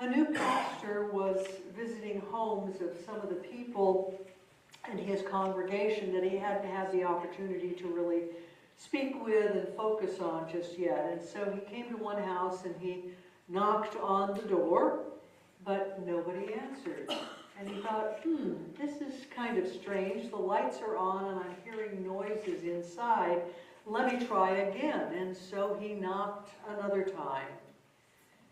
the new pastor was visiting homes of some of the people in his congregation that he hadn't had the opportunity to really speak with and focus on just yet. And so he came to one house and he knocked on the door, but nobody answered. And he thought, this is kind of strange. The lights are on and I'm hearing noises inside. Let me try again. And so he knocked another time.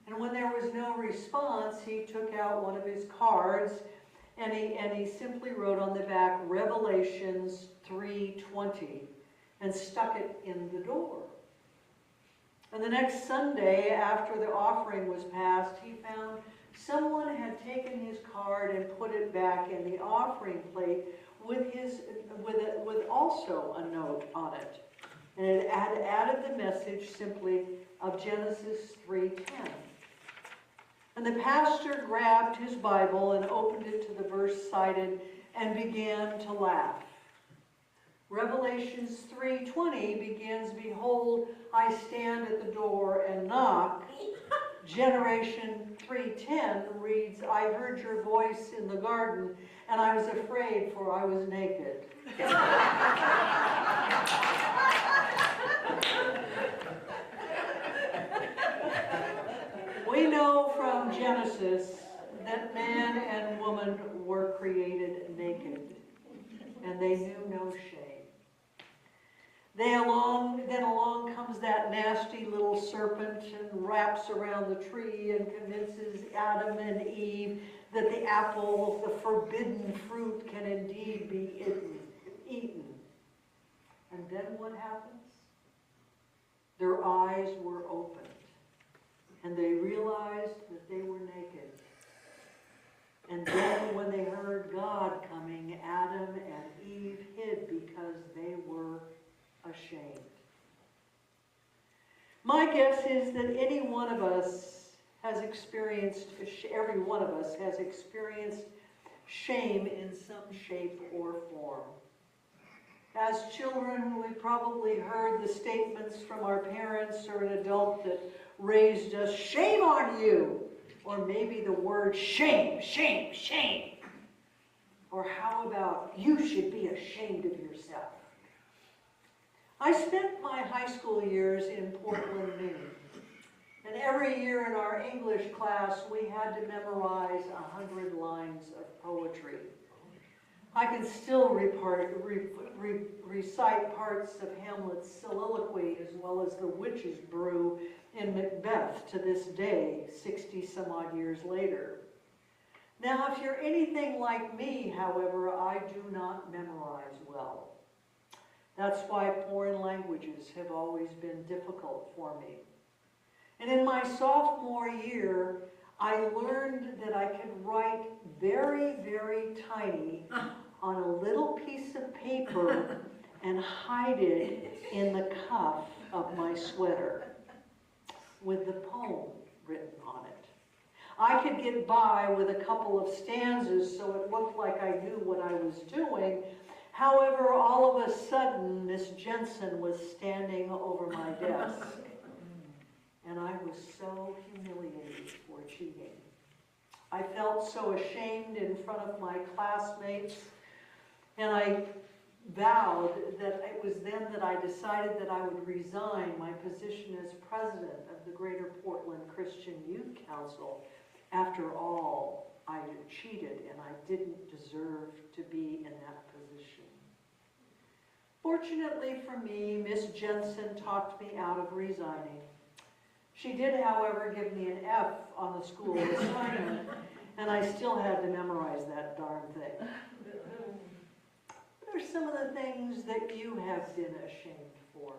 And when there was no response, he took out one of his cards and he simply wrote on the back, Revelations 3:20, and stuck it in the door. And the next Sunday, after the offering was passed, he found someone had taken his card and put it back in the offering plate with also a note on it. And it had added the message simply of Genesis 3:10. And the pastor grabbed his Bible and opened it to the verse cited and began to laugh. Revelations 3:20 begins, Behold, I stand at the door and knock. Generation 3:10 reads, I heard your voice in the garden, and I was afraid, for I was naked. We know from Genesis that man and woman were created naked, and they knew no shame. Then along comes that nasty little serpent and wraps around the tree and convinces Adam and Eve that the apple, the forbidden fruit, can indeed be eaten. And then what happens? Their eyes were opened, and they realized that they were naked. And then when they heard God coming, Adam and Eve hid because they were ashamed. My guess is that any one of us has experienced, every one of us has experienced shame in some shape or form. As children, we probably heard the statements from our parents or an adult that raised us, shame on you! Or maybe the word shame, shame, shame. Or how about, you should be ashamed of yourself. I spent my high school years in Portland, Maine. And every year in our English class, we had to memorize 100 lines of poetry. I can still recite parts of Hamlet's soliloquy as well as the witch's brew in Macbeth to this day, 60 some odd years later. Now, if you're anything like me, however, I do not memorize well. That's why foreign languages have always been difficult for me. And in my sophomore year, I learned that I could write very, very tiny on a little piece of paper and hide it in the cuff of my sweater with the poem written on it. I could get by with a couple of stanzas so it looked like I knew what I was doing. However, all of a sudden, Miss Jensen was standing over my desk, and I was so humiliated for cheating. I felt so ashamed in front of my classmates, and I vowed that it was then that I decided that I would resign my position as president of the Greater Portland Christian Youth Council. After all, I had cheated and I didn't deserve to be in that position. Fortunately for me, Miss Jensen talked me out of resigning. She did, however, give me an F on the school assignment, and I still had to memorize that darn thing. What are some of the things that you have been ashamed for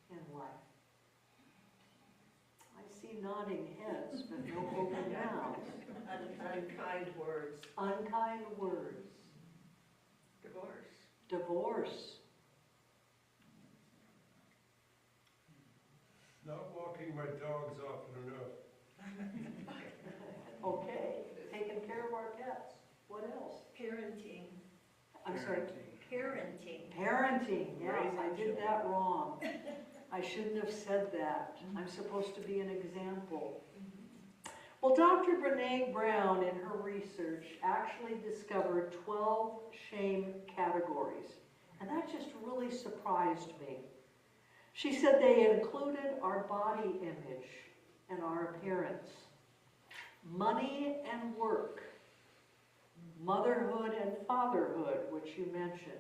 in life? I see nodding heads, but no open mouths. Unkind words. Unkind words. Divorce. Divorce. Not walking my dogs often enough. Okay, taking care of our pets. What else? Parenting. I'm sorry. Parenting. Parenting, yes, I did that wrong. I shouldn't have said that. I'm supposed to be an example. Well, Dr. Brené Brown, in her research, actually discovered 12 shame categories. And that just really surprised me. She said they included our body image and our appearance, money and work, motherhood and fatherhood, which you mentioned,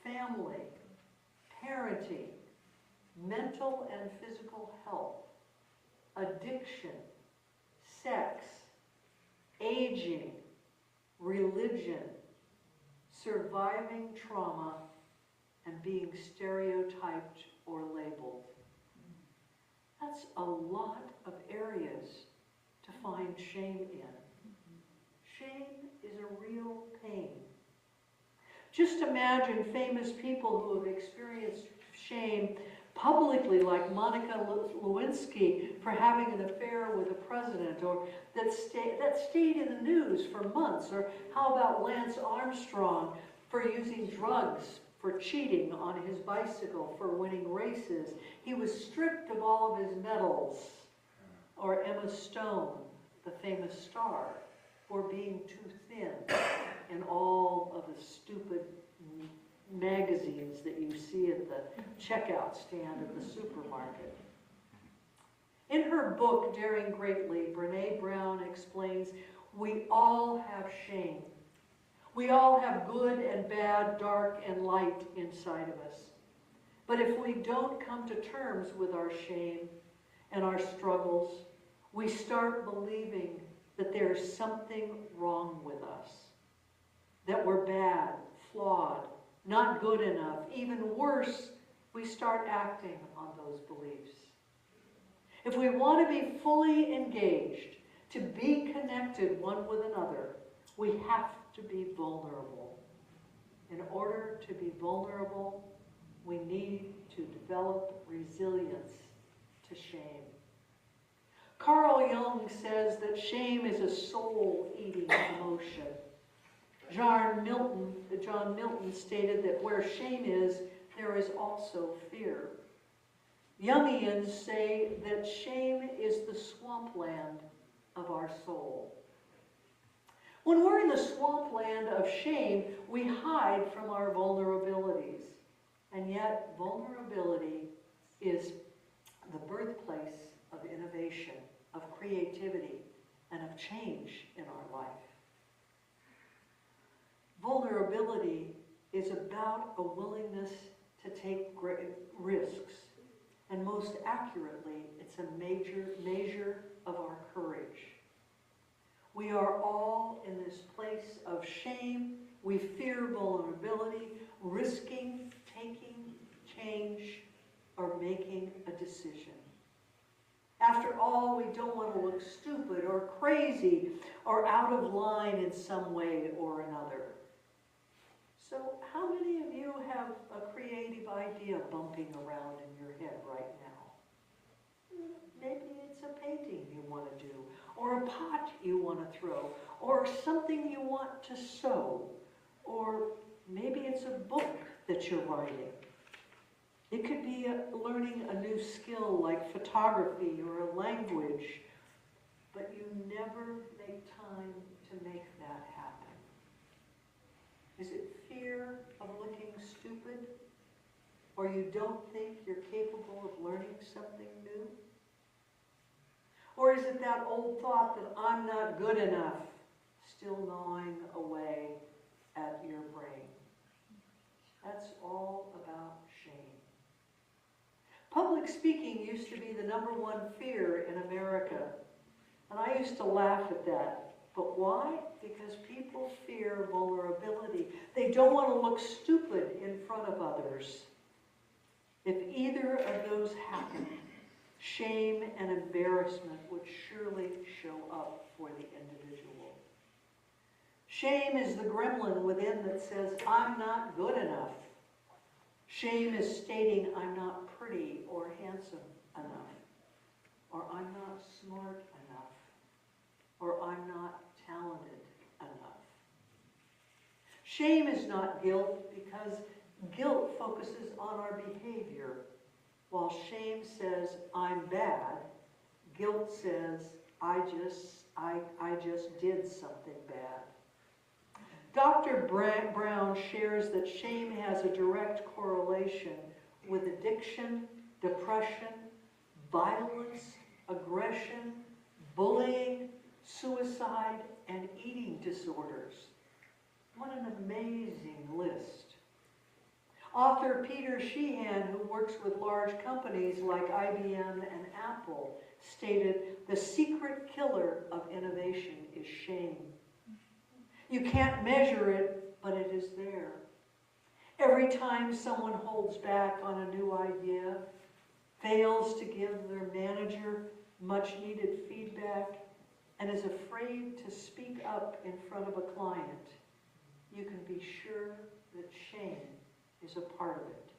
family, parenting, mental and physical health, addiction, sex, aging, religion, surviving trauma, and being stereotyped or labeled. That's a lot of areas to find shame in. Shame is a real pain. Just imagine famous people who have experienced shame publicly, like Monica Lewinsky for having an affair with a president, or that stayed in the news for months. Or how about Lance Armstrong for using drugs, for cheating on his bicycle, for winning races? He was stripped of all of his medals. Or Emma Stone, the famous star, for being too thin in all of the stupid magazines that you see at the checkout stand at the supermarket. In her book, Daring Greatly, Brené Brown explains we all have shame. We all have good and bad, dark and light inside of us. But if we don't come to terms with our shame and our struggles, we start believing that there's something wrong with us, that we're bad, flawed, not good enough. Even worse, we start acting on those beliefs. If we want to be fully engaged, to be connected one with another, we have to be vulnerable. In order to be vulnerable, we need to develop resilience to shame. Carl Jung says that shame is a soul-eating emotion. John Milton stated that where shame is, there is also fear. Jungians say that shame is the swampland of our soul. When we're in the swampland of shame, we hide from our vulnerabilities. And yet, vulnerability is the birthplace of innovation, of creativity, and of change in our life. Vulnerability is about a willingness to take great risks. And most accurately, it's a measure of our courage. We are all in this place of shame. We fear vulnerability, risking, taking change, or making a decision. After all, we don't want to look stupid or crazy or out of line in some way or another. So how many of you have a creative idea bumping around in your head right now? Maybe it's a painting you want to do, or a pot you want to throw, or something you want to sew, or maybe it's a book that you're writing. It could be learning a new skill like photography or a language, but you never make time to make that happen. Is it fear of looking stupid? Or you don't think you're capable of learning something new? Or is it that old thought that I'm not good enough still gnawing away at your brain? That's all about shame. Public speaking used to be the #1 fear in America. And I used to laugh at that. But why? Because people fear vulnerability. They don't want to look stupid in front of others. If either of those happen, shame and embarrassment would surely show up for the individual. Shame is the gremlin within that says, I'm not good enough. Shame is stating I'm not pretty or handsome enough, or I'm not smart enough, or I'm not talented enough. Shame is not guilt because guilt focuses on our behavior, while shame says I'm bad, guilt says I just did something bad. Dr. Brown shares that shame has a direct correlation with addiction, depression, violence, aggression, bullying, suicide, and eating disorders. What an amazing list. Author Peter Sheehan, who works with large companies like IBM and Apple, stated, "The secret killer of innovation is shame. You can't measure it, but it is there. Every time someone holds back on a new idea, fails to give their manager much needed feedback, and is afraid to speak up in front of a client, you can be sure that shame is a part of it.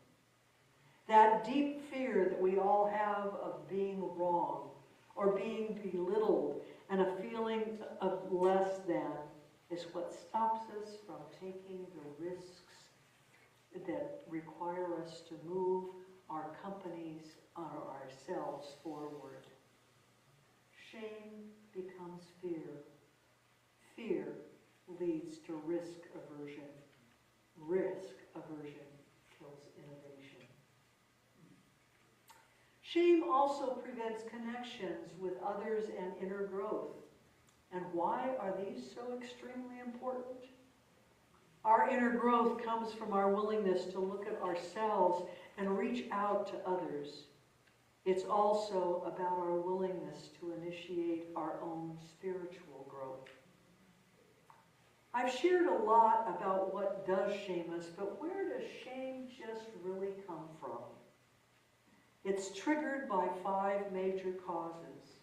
That deep fear that we all have of being wrong or being belittled and a feeling of less than is what stops us from taking the risks that require us to move our companies or ourselves forward. Shame becomes fear. Fear leads to risk aversion. Risk aversion kills innovation. Shame also prevents connections with others and inner growth. And why are these so extremely important? Our inner growth comes from our willingness to look at ourselves and reach out to others. It's also about our willingness to initiate our own spiritual growth. I've shared a lot about what does shame us, but where does shame just really come from? It's triggered by 5 major causes.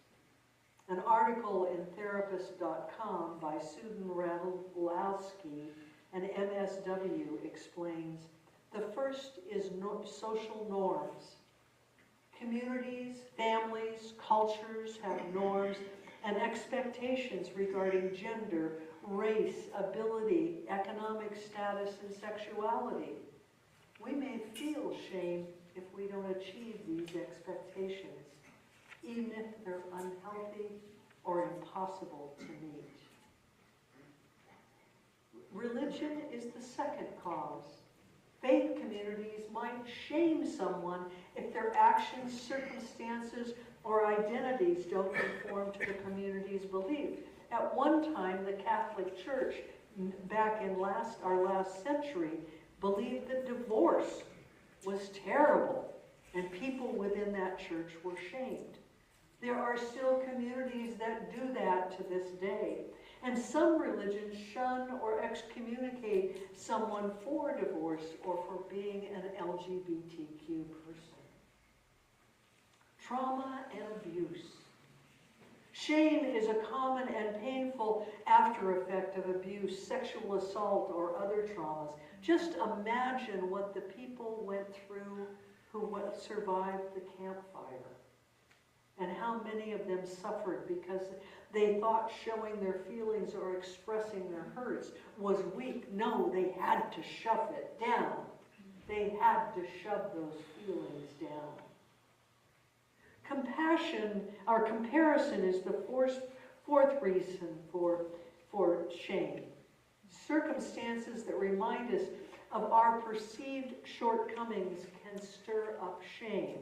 An article in Therapist.com by Susan Radlowski and MSW explains, the first is social norms. Communities, families, cultures have norms and expectations regarding gender, race, ability, economic status, and sexuality. We may feel shame if we don't achieve these expectations, even if they're unhealthy or impossible to meet. Religion is the second cause. Faith communities might shame someone if their actions, circumstances, or identities don't conform to the community's belief. At one time, the Catholic Church, back in our last century, believed that divorce was terrible, and people within that church were shamed. There are still communities that do that to this day. And some religions shun or excommunicate someone for divorce or for being an LGBTQ person. Trauma and abuse. Shame is a common and painful after effect of abuse, sexual assault, or other traumas. Just imagine what the people went through who survived the campfire, and how many of them suffered because they thought showing their feelings or expressing their hurts was weak. No, they had to shove it down. They had to shove those feelings down. Compassion, or comparison, is the fourth reason for shame. Circumstances that remind us of our perceived shortcomings can stir up shame.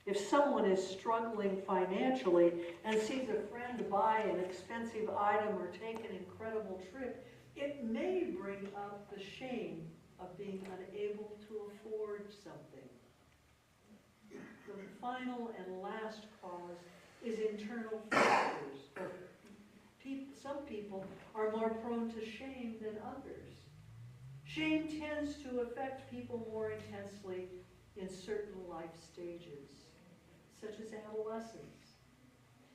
If someone is struggling financially and sees a friend buy an expensive item or take an incredible trip, it may bring up the shame of being unable to afford something. The final and last cause is internal factors. Some people are more prone to shame than others. Shame tends to affect people more intensely in certain life stages, such as adolescence.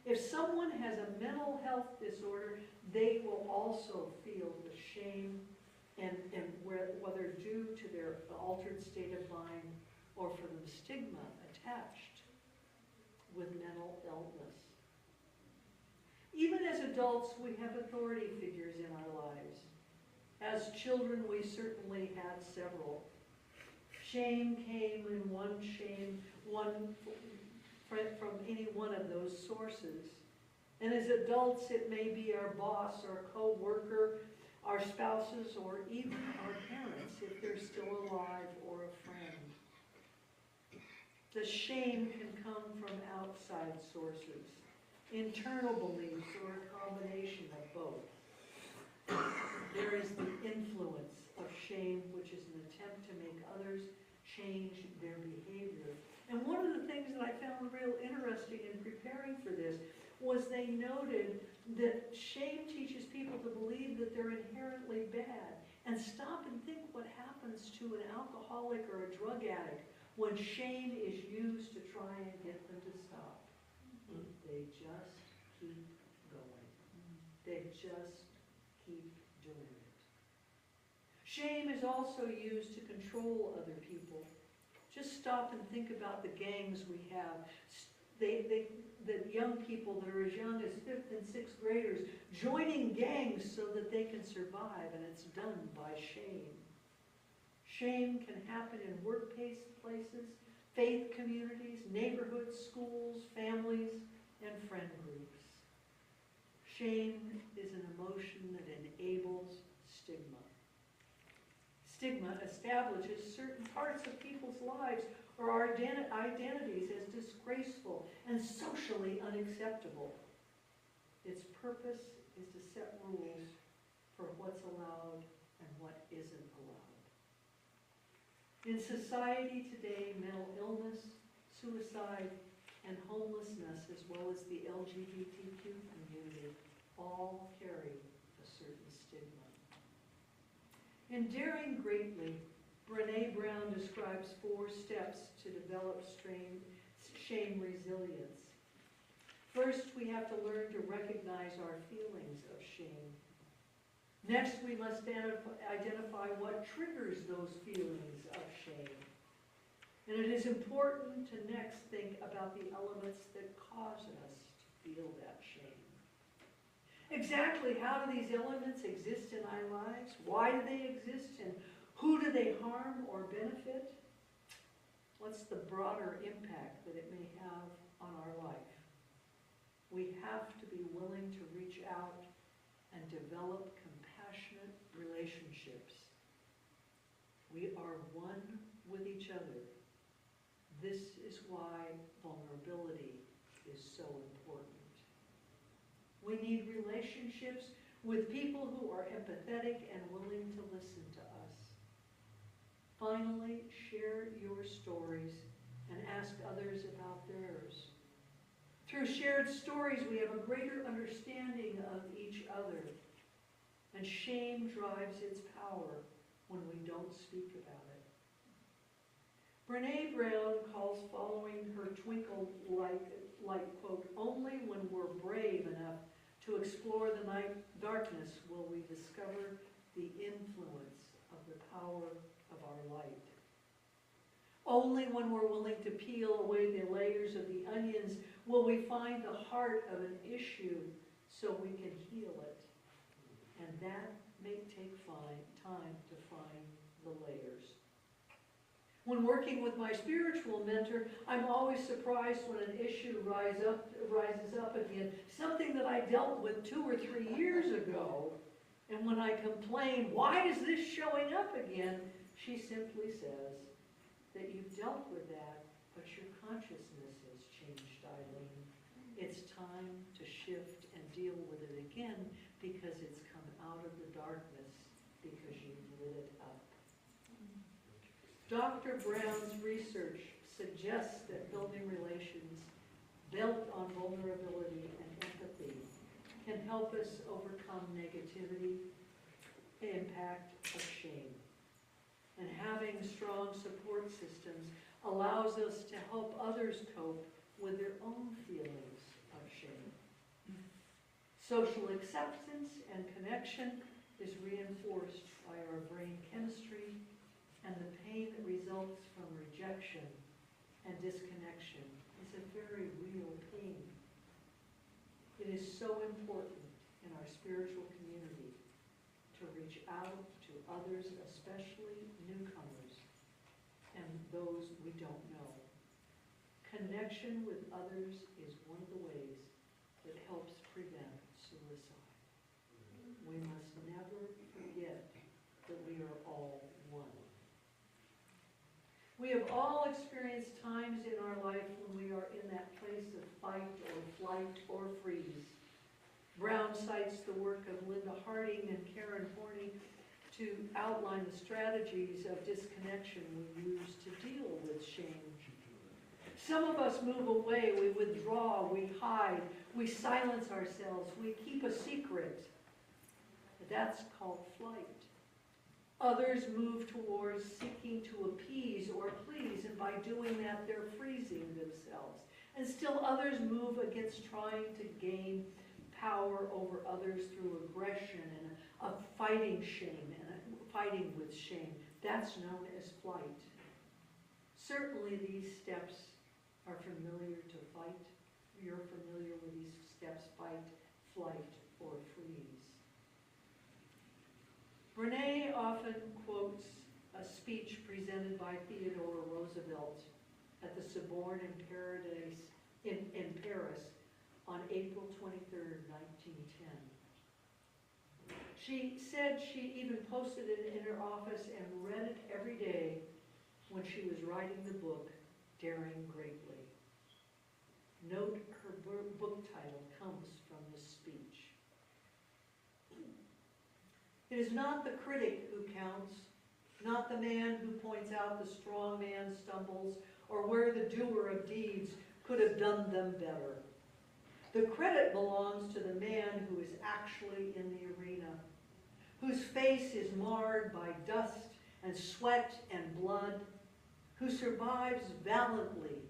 If someone has a mental health disorder, they will also feel the shame, and whether due to their altered state of mind or for the stigma attached with mental illness. Even as adults, we have authority figures in our lives. As children, we certainly had several. Shame came from any one of those sources. And as adults, it may be our boss, our co-worker, our spouses, or even our parents, if they're still alive, or a friend. The shame can come from outside sources, internal beliefs, or a combination of both. There is the influence of shame, which is an attempt to make others change their behavior. And one of the things that I found real interesting in preparing for this was they noted that shame teaches people to believe that they're inherently bad. And stop and think what happens to an alcoholic or a drug addict when shame is used to try and get them to stop. They just keep going. They just keep doing it. Shame is also used to control other people. Just stop and think about the gangs we have. The young people that are as young as 5th and 6th graders joining gangs so that they can survive, and it's done by shame. Shame can happen in workplaces, faith communities, neighborhoods, schools, families, and friend groups. Shame is an emotion that enables stigma. Stigma establishes certain parts of people's lives or our identities as disgraceful and socially unacceptable. Its purpose is to set rules for what's allowed and what isn't allowed. In society today, mental illness, suicide, and homelessness, as well as the LGBTQ community, all carry a certain stigma. In Daring Greatly, Brené Brown describes 4 steps to develop shame resilience. First, we have to learn to recognize our feelings of shame. Next, we must identify what triggers those feelings of shame. And it is important to next think about the elements that cause us to feel that shame. Exactly how do these elements exist in our lives? Why do they exist? And who do they harm or benefit? What's the broader impact that it may have on our life? We have to be willing to reach out and develop compassionate relationships. We are one with each other. This is why vulnerability is so important. We need relationships with people who are empathetic and willing to listen to us. Finally, share your stories and ask others about theirs. Through shared stories, we have a greater understanding of each other. And shame drives its power when we don't speak about it. Brené Brown calls following her twinkle-like quote, "Only when we're brave enough to explore the night darkness will we discover the influence of the power of our light. Only when we're willing to peel away the layers of the onions will we find the heart of an issue so we can heal it. And that may take time to find the layers." When working with my spiritual mentor, I'm always surprised when an issue rises up again, something that I dealt with 2 or 3 years ago. And when I complain, "Why is this showing up again?" she simply says that you've dealt with that, but your consciousness has changed, Eileen. It's time to shift and deal with it again because it's come out of the darkness because you've lit it up. Dr. Brown's research suggests that building relations built on vulnerability and empathy can help us overcome negativity, the impact of shame. And having strong support systems allows us to help others cope with their own feelings of shame. Social acceptance and connection is reinforced by our brain chemistry, and the pain that results from rejection and disconnection is a very real pain. It is so important in our spiritual community to reach out to others, especially newcomers and those we don't know. Connection with others is one of the ways that helps prevent suicide. We must never forget that we are all one. We have all experienced times in our life when we are in that place of fight or flight or freeze. Brown cites the work of Linda Harding and Karen Horney to outline the strategies of disconnection we use to deal with shame. Some of us move away, we withdraw, we hide, we silence ourselves, we keep a secret. That's called flight. Others move towards seeking to appease or please, and by doing that, they're freezing themselves. And still others move against trying to gain power over others through aggression and a fighting shame and fighting with shame. That's known as flight. Certainly these steps are familiar to fight. You're familiar with these steps: fight, flight, or freeze. Brene often quotes a speech presented by Theodore Roosevelt at the Sorbonne in Paris on April 23rd, 1910. She said she even posted it in her office and read it every day when she was writing the book, Daring Greatly. Note her book title comes from this speech. It is not the critic who counts, not the man who points out the strong man's stumbles or where the doer of deeds could have done them better. The credit belongs to the man who is actually in the arena, whose face is marred by dust and sweat and blood, who survives valiantly,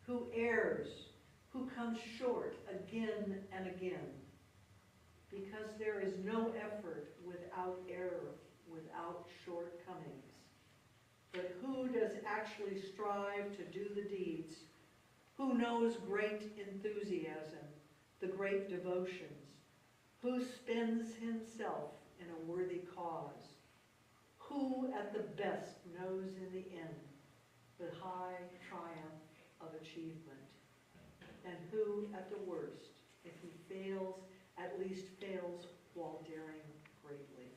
who errs, who comes short again and again. Because there is no effort without error, without shortcomings. But who does actually strive to do the deeds? Who knows great enthusiasm, the great devotions? Who spends himself in a worthy cause? Who at the best knows in the end the high triumph of achievement? And who at the worst, if he fails, at least fails while daring greatly?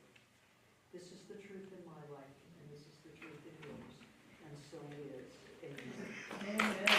This is the truth in my life, and this is the truth in yours, and so it is. Amen. Amen.